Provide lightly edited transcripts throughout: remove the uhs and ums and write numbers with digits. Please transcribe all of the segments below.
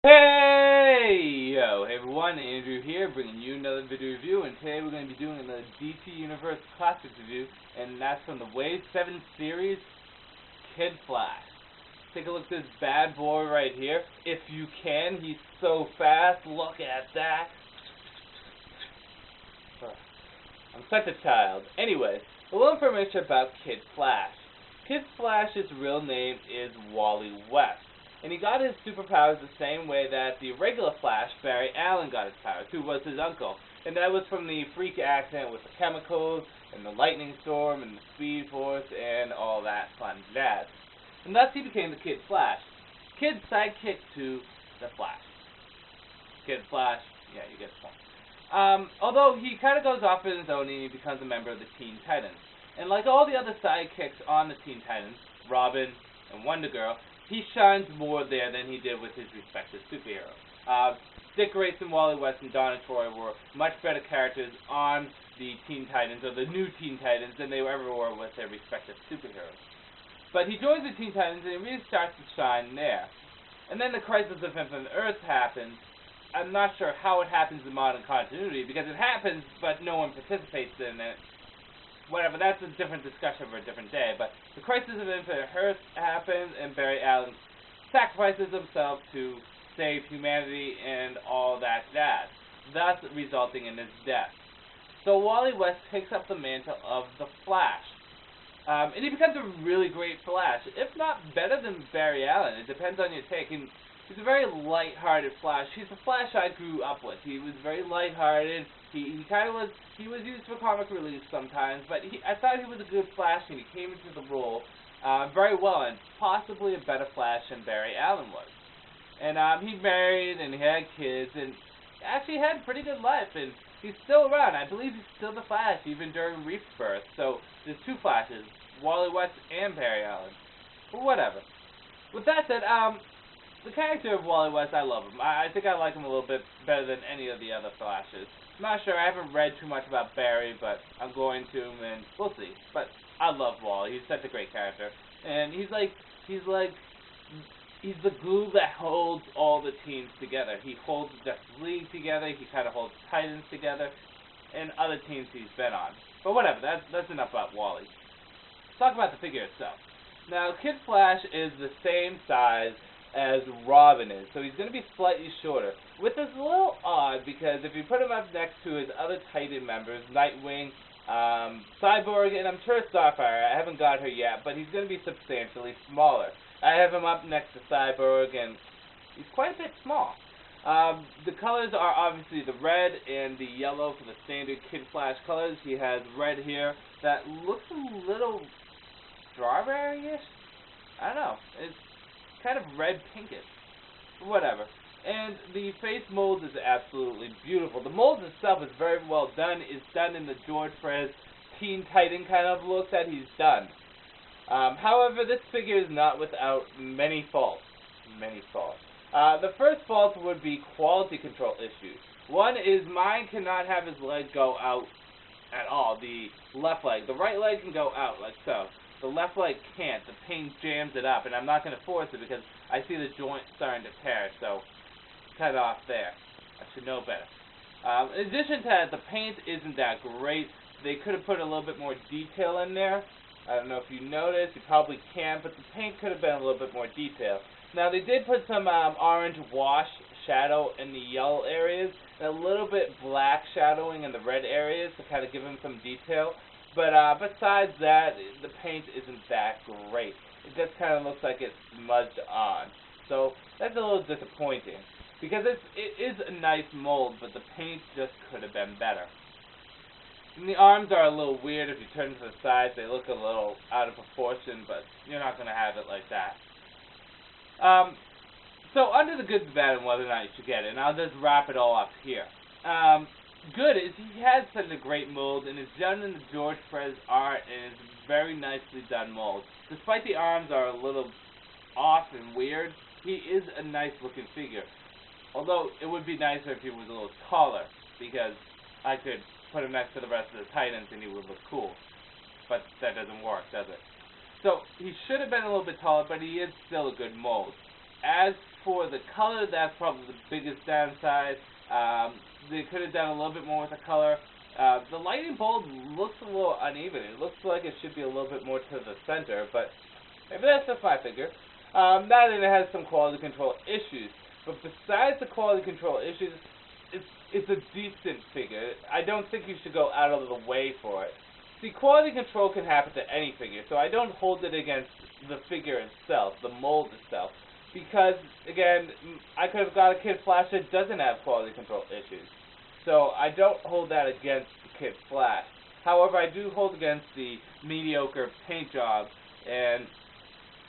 Hey! Yo, hey everyone, Andrew here, bringing you another video review, and today we're going to be doing another DC Universe Classics review, and that's from the Wave 7 series, Kid Flash. Take a look at this bad boy right here. If you can, he's so fast, look at that. I'm such a child. Anyway, a little information about Kid Flash. Kid Flash's real name is Wally West. And he got his superpowers the same way that the regular Flash, Barry Allen, got his powers, who was his uncle. And that was from the freak accident with the chemicals, and the lightning storm, and the speed force, and all that fun jazz. And thus he became the Kid Flash. Kid's sidekick to the Flash. Kid Flash, yeah, you get the point. Although he kind of goes off on his own and he becomes a member of the Teen Titans. And like all the other sidekicks on the Teen Titans, Robin and Wonder Girl, he shines more there than he did with his respective superheroes. Dick Grayson, Wally West, and Donna Troy were much better characters on the Teen Titans, or the new Teen Titans, than they ever were with their respective superheroes. But he joins the Teen Titans and he really starts to shine there. And then the Crisis of Infinite Earths happens. I'm not sure how it happens in modern continuity, because it happens, but no one participates in it. Whatever, that's a different discussion for a different day, but the Crisis of Infinite Earths happens, and Barry Allen sacrifices himself to save humanity and all that jazz, thus resulting in his death. So Wally West takes up the mantle of the Flash, and he becomes a really great Flash, if not better than Barry Allen. It depends on your take. And he's a very light-hearted Flash. He's the Flash I grew up with. He was very light-hearted. He kind of was. He was used for comic relief sometimes, but I thought he was a good Flash, and he came into the role very well, and possibly a better Flash than Barry Allen was. And he married, and he had kids, and actually had a pretty good life, and he's still around. I believe he's still the Flash, even during Rebirth. So there's two Flashes, Wally West and Barry Allen. But whatever. With that said, the character of Wally West, I love him. I think I like him a little bit better than any of the other Flashes. I'm not sure, I haven't read too much about Barry, but I'm going to, and we'll see. But I love Wally, he's such a great character. And he's the glue that holds all the teams together. He holds the Justice League together, he kind of holds Titans together, and other teams he's been on. But whatever, that's enough about Wally. Let's talk about the figure itself. Now, Kid Flash is the same size as Robin is, so he's going to be slightly shorter. Which is a little odd, because if you put him up next to his other Titan members, Nightwing, Cyborg, and I'm sure Starfire, I haven't got her yet, but he's going to be substantially smaller. I have him up next to Cyborg, and he's quite a bit small. The colors are obviously the red and the yellow for the standard Kid Flash colors. He has red here that looks a little strawberry-ish? I don't know. It's kind of red pinkish. Whatever. And the face mold is absolutely beautiful. The mold itself is very well done. It's done in the George Perez Teen Titan kind of look that he's done. However, this figure is not without many faults. Many faults. The first fault would be quality control issues. One is mine cannot have his leg go out at all. The left leg. The right leg can go out like so. The left leg can't. The paint jams it up, and I'm not going to force it because I see the joint starting to tear, so cut it off there. I should know better. In addition to that, the paint isn't that great. They could have put a little bit more detail in there. I don't know if you noticed. You probably can, but the paint could have been a little bit more detail. Now, they did put some orange wash shadow in the yellow areas, and a little bit black shadowing in the red areas to kind of give him some detail. But besides that, the paint isn't that great. It just kind of looks like it's smudged on. So that's a little disappointing. Because it is a nice mold, but the paint just could have been better. And the arms are a little weird. If you turn to the sides, they look a little out of proportion, but you're not going to have it like that. So under the good, the bad, and whether or not you should get it, and I'll just wrap it all up here. Good is he has such a great mold, and it's done in the George Perez art, and it's a very nicely done mold. Despite the arms are a little off and weird, he is a nice looking figure. Although it would be nicer if he was a little taller, because I could put him next to the rest of the Titans and he would look cool. But that doesn't work, does it? So he should have been a little bit taller, but he is still a good mold. As for the color, that's probably the biggest downside. They could have done a little bit more with the color. The lightning bolt looks a little uneven. It looks like it should be a little bit more to the center, but maybe that's just my figure. That and it has some quality control issues. But besides the quality control issues, it's a decent figure. I don't think you should go out of the way for it. See, quality control can happen to any figure, so I don't hold it against the figure itself, the mold itself. Because, again, I could have got a Kid Flash that doesn't have quality control issues. So I don't hold that against the Kid Flash. However, I do hold against the mediocre paint job and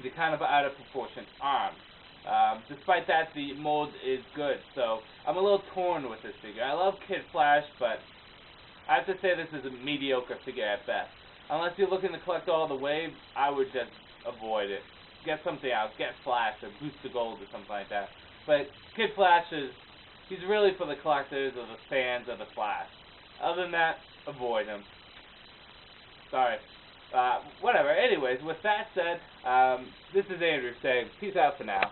the kind of out of proportion arm. Despite that, the mold is good, so I'm a little torn with this figure. I love Kid Flash, but I have to say this is a mediocre figure at best. Unless you're looking to collect all the waves, I would just avoid it. Get something else. Get Flash or Boost the Gold or something like that. But Kid Flash he's really for the collectors or the fans of the Flash. Other than that, avoid him. Sorry. Whatever. Anyways, with that said, this is Andrew saying peace out for now.